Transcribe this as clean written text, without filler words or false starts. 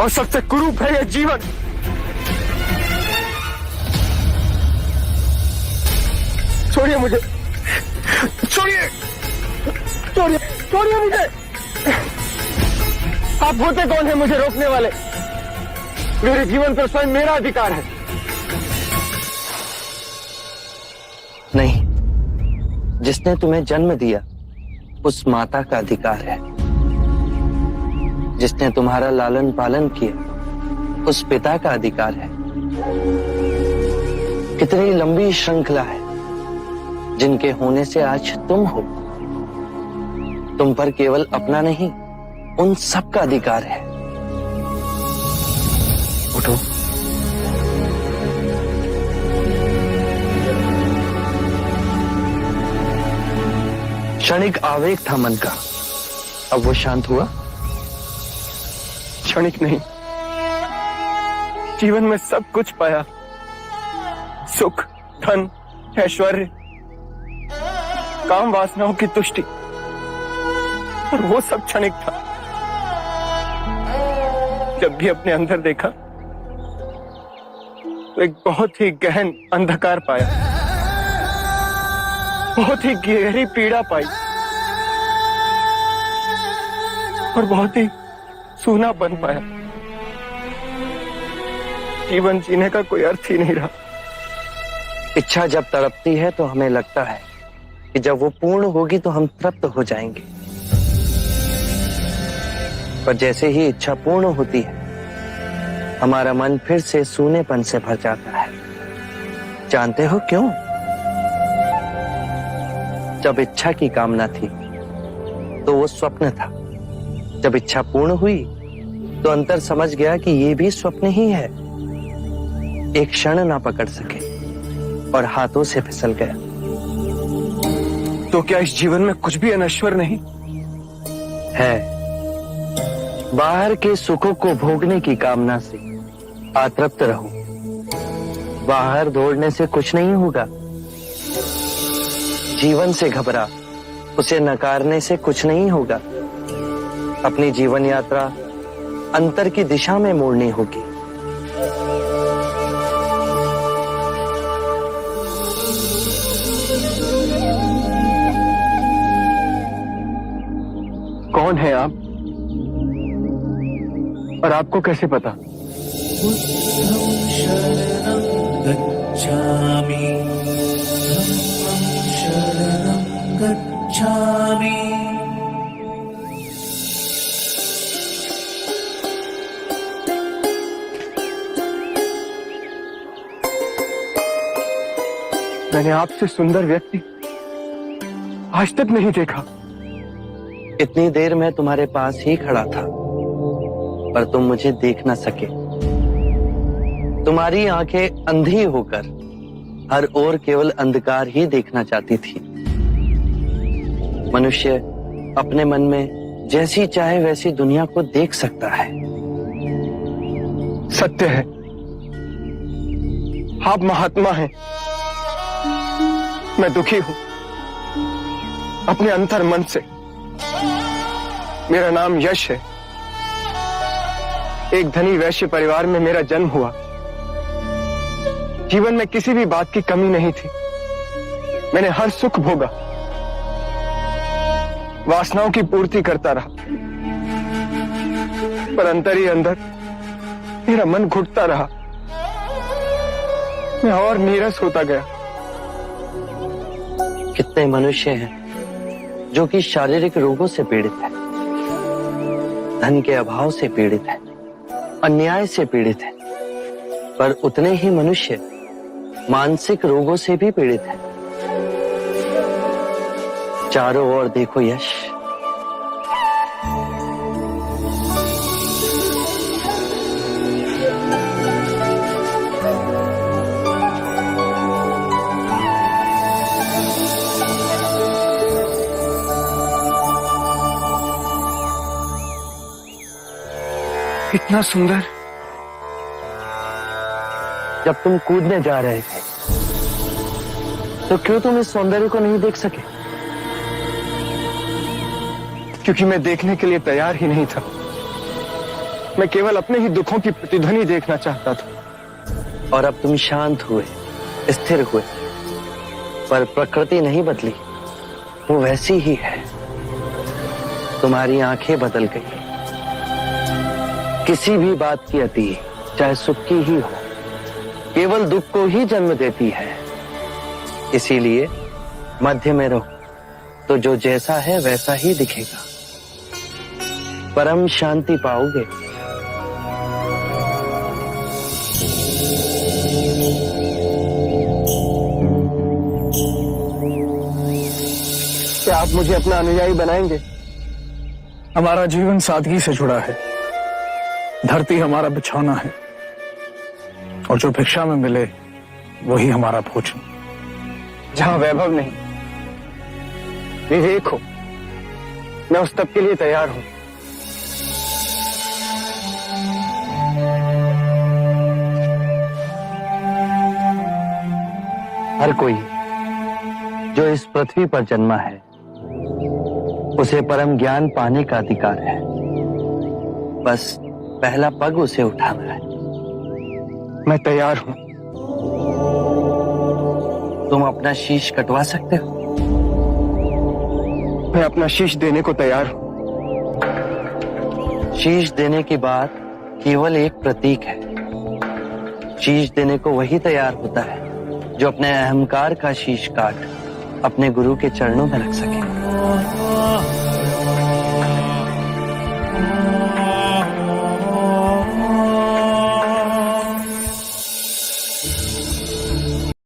और सबसे कुरूप है यह जीवन। छोड़िए मुझे, छोड़िए, छोड़िए, छोड़िए मुझे। आप होते कौन है मुझे रोकने वाले? मेरे जीवन पर स्वयं मेरा अधिकार है। नहीं, जिसने तुम्हें जन्म दिया उस माता का अधिकार है। जिसने तुम्हारा लालन पालन किया उस पिता का अधिकार है। कितनी लंबी श्रृंखला है जिनके होने से आज तुम हो। तुम पर केवल अपना नहीं, उन सब का अधिकार है। उठो। क्षणिक आवेग था मन का, अब वो शांत हुआ? क्षणिक नहीं, जीवन में सब कुछ पाया, सुख, धन, ऐश्वर्य, काम वासनाओं की तुष्टि, और वो सब क्षणिक था। जब भी अपने अंदर देखा तो एक बहुत ही गहन अंधकार पाया, बहुत ही गहरी पीड़ा पाई और बहुत ही सूना बन पाया। जीवन जीने का कोई अर्थ ही नहीं रहा। इच्छा जब तड़पती है तो हमें लगता है कि जब वो पूर्ण होगी तो हम तृप्त हो जाएंगे, पर जैसे ही इच्छा पूर्ण होती है हमारा मन फिर से सूनेपन से भर जाता है। जानते हो क्यों? जब इच्छा की कामना थी तो वो स्वप्न था। जब इच्छा पूर्ण हुई तो अंतर समझ गया कि ये भी स्वप्न ही है। एक क्षण ना पकड़ सके और हाथों से फिसल गया। तो क्या इस जीवन में कुछ भी अनश्वर नहीं है? बाहर के सुखों को भोगने की कामना से आतृप्त रहो। बाहर दौड़ने से कुछ नहीं होगा। जीवन से घबरा, उसे नकारने से कुछ नहीं होगा। अपनी जीवन यात्रा अंतर की दिशा में मोड़नी होगी। कौन है आप और आपको कैसे पता? मैंने आपसे सुंदर व्यक्ति आज तक नहीं देखा। इतनी देर मैं तुम्हारे पास ही खड़ा था पर तुम मुझे देख न सके। तुम्हारी आंखें अंधी होकर हर ओर केवल अंधकार ही देखना चाहती थी। मनुष्य अपने मन में जैसी चाहे वैसी दुनिया को देख सकता है। सत्य है, आप महात्मा हैं। मैं दुखी हूं अपने अंतर मन से। मेरा नाम यश है। एक धनी वैश्य परिवार में मेरा जन्म हुआ। जीवन में किसी भी बात की कमी नहीं थी। मैंने हर सुख भोगा, वासनाओं की पूर्ति करता रहा, पर अंतर ही अंदर मेरा मन घुटता रहा। मैं और नीरस होता गया। कितने मनुष्य हैं जो कि शारीरिक रोगों से पीड़ित हैं, धन के अभाव से पीड़ित हैं, अन्याय से पीड़ित हैं, पर उतने ही मनुष्य मानसिक रोगों से भी पीड़ित हैं। चारों ओर देखो यश, इतना सुंदर। जब तुम कूदने जा रहे थे तो क्यों तुम इस सौंदर्य को नहीं देख सके? क्योंकि मैं देखने के लिए तैयार ही नहीं था। मैं केवल अपने ही दुखों की प्रतिध्वनि देखना चाहता था। और अब तुम शांत हुए, स्थिर हुए, पर प्रकृति नहीं बदली, वो वैसी ही है। तुम्हारी आंखें बदल गई। किसी भी बात की अति, चाहे सुख की ही हो, केवल दुख को ही जन्म देती है। इसीलिए मध्य में रहो, तो जो जैसा है वैसा ही दिखेगा। परम शांति पाओगे। क्या आप मुझे अपना अनुयायी बनाएंगे? हमारा जीवन सादगी से जुड़ा है। धरती हमारा बिछौना है और जो भिक्षा में मिले वही हमारा भोजन। जहां वैभव नहीं, विवेक हो, मैं उस तब के लिए तैयार हूं। हर कोई जो इस पृथ्वी पर जन्मा है उसे परम ज्ञान पाने का अधिकार है। बस पहला पग उसे उठाना है। मैं तैयार हूं। तुम अपना शीश कटवा सकते हो। मैं अपना शीश देने को तैयार हूं। शीश देने की बात केवल एक प्रतीक है। शीश देने को वही तैयार होता है जो अपने अहंकार का शीश काट अपने गुरु के चरणों में रख सके।